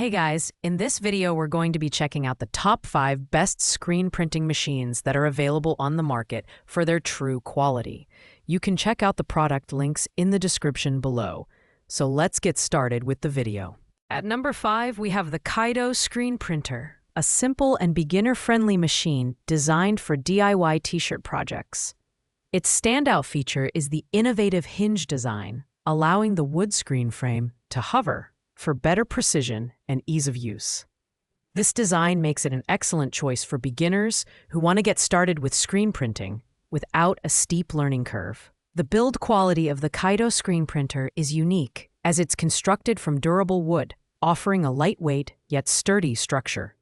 Hey guys, in this video we're going to be checking out the top 5 best screen printing machines that are available on the market for their true quality. You can check out the product links in the description below. So let's get started with the video. At number 5, we have the Kaido Screen Printer, a simple and beginner-friendly machine designed for DIY t-shirt projects. Its standout feature is the innovative hinge design, allowing the wood screen frame to hover for better precision and ease of use. This design makes it an excellent choice for beginners who want to get started with screen printing without a steep learning curve. The build quality of the Kaido screen printer is unique as it's constructed from durable wood, offering a lightweight yet sturdy structure.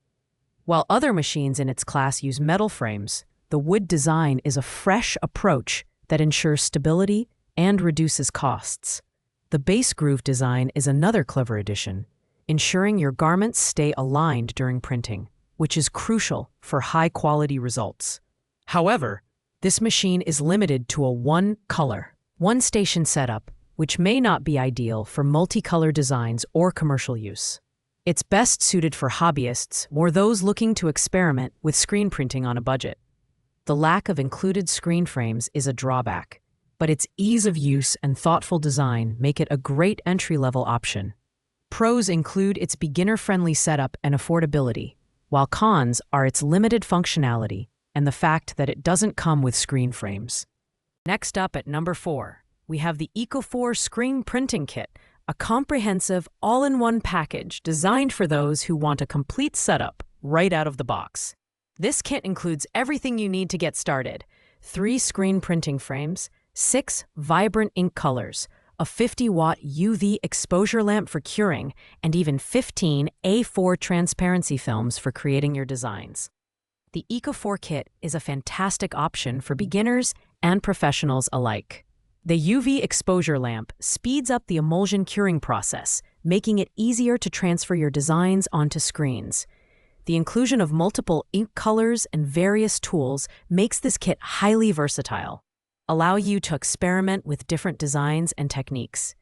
While other machines in its class use metal frames, the wood design is a fresh approach that ensures stability and reduces costs. The base groove design is another clever addition, ensuring your garments stay aligned during printing, which is crucial for high-quality results. However, this machine is limited to a one-color, one-station setup, which may not be ideal for multicolor designs or commercial use. It's best suited for hobbyists or those looking to experiment with screen printing on a budget. The lack of included screen frames is a drawback, but its ease of use and thoughtful design make it a great entry-level option. Pros include its beginner-friendly setup and affordability, while cons are its limited functionality and the fact that it doesn't come with screen frames. Next up at number 4, we have the EcoFour Screen Printing Kit, a comprehensive all-in-one package designed for those who want a complete setup right out of the box. This kit includes everything you need to get started: 3 screen printing frames, 6 vibrant ink colors, a 50-watt UV exposure lamp for curing, and even 15 A4 transparency films for creating your designs. The EcoFour kit is a fantastic option for beginners and professionals alike. The UV exposure lamp speeds up the emulsion curing process, making it easier to transfer your designs onto screens. The inclusion of multiple ink colors and various tools makes this kit highly versatile, allowing you to experiment with different designs and techniques.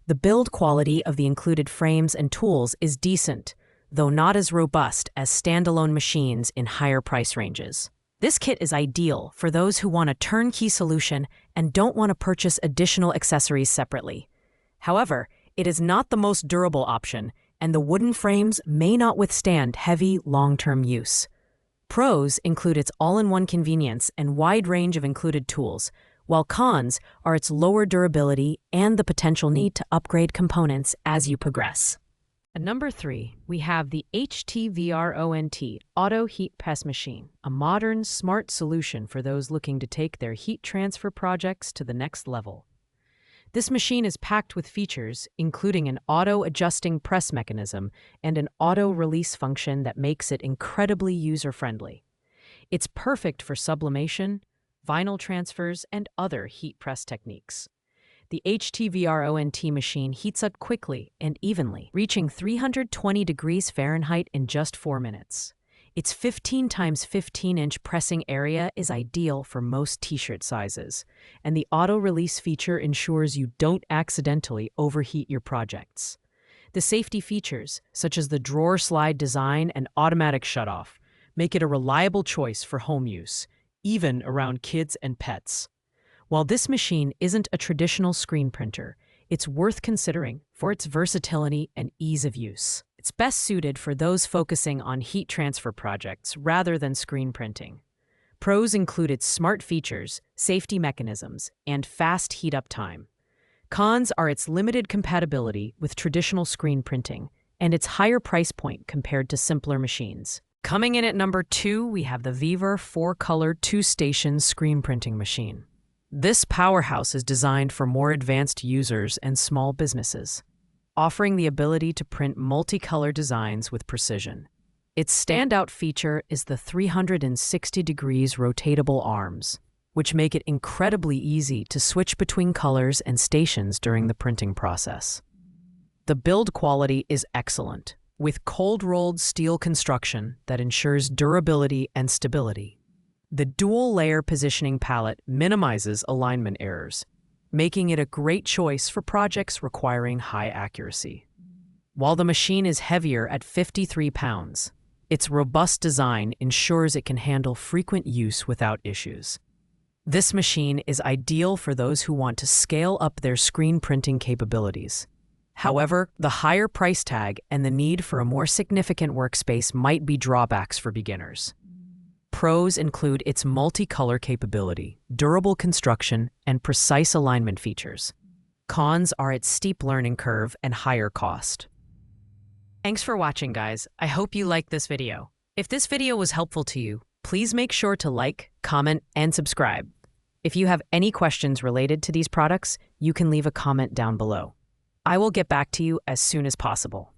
The build quality of the included frames and tools is decent, though not as robust as standalone machines in higher price ranges. This kit is ideal for those who want a turnkey solution and don't want to purchase additional accessories separately. However, it is not the most durable option, and the wooden frames may not withstand heavy, long-term use. Pros include its all-in-one convenience and wide range of included tools, while cons are its lower durability and the potential need to upgrade components as you progress. At number 3, we have the HTVRONT Auto Heat Press Machine, a modern, smart solution for those looking to take their heat transfer projects to the next level. This machine is packed with features, including an auto-adjusting press mechanism and an auto-release function that makes it incredibly user-friendly. It's perfect for sublimation, vinyl transfers, and other heat press techniques. The HTVRONT machine heats up quickly and evenly, reaching 320 degrees Fahrenheit in just 4 minutes. Its 15 x 15-inch pressing area is ideal for most t-shirt sizes, and the auto-release feature ensures you don't accidentally overheat your projects. The safety features, such as the drawer slide design and automatic shutoff, make it a reliable choice for home use, even around kids and pets. While this machine isn't a traditional screen printer, it's worth considering for its versatility and ease of use. It's best suited for those focusing on heat transfer projects rather than screen printing. Pros include its smart features, safety mechanisms, and fast heat-up time. Cons are its limited compatibility with traditional screen printing and its higher price point compared to simpler machines. Coming in at number 2, we have the Vever 4-color 2-station screen printing machine. This powerhouse is designed for more advanced users and small businesses, offering the ability to print multicolor designs with precision. Its standout feature is the 360 degrees rotatable arms, which make it incredibly easy to switch between colors and stations during the printing process. The build quality is excellent, with cold-rolled steel construction that ensures durability and stability. The dual-layer positioning palette minimizes alignment errors, making it a great choice for projects requiring high accuracy. while the machine is heavier at 53 pounds. Its robust design ensures it can handle frequent use without issues. This machine is ideal for those who want to scale up their screen printing capabilities. However, the higher price tag and the need for a more significant workspace might be drawbacks for beginners. Pros include its multicolor capability, durable construction, and precise alignment features. Cons are its steep learning curve and higher cost. Thanks for watching, guys. I hope you liked this video. If this video was helpful to you, please make sure to like, comment, and subscribe. If you have any questions related to these products, you can leave a comment down below. I will get back to you as soon as possible.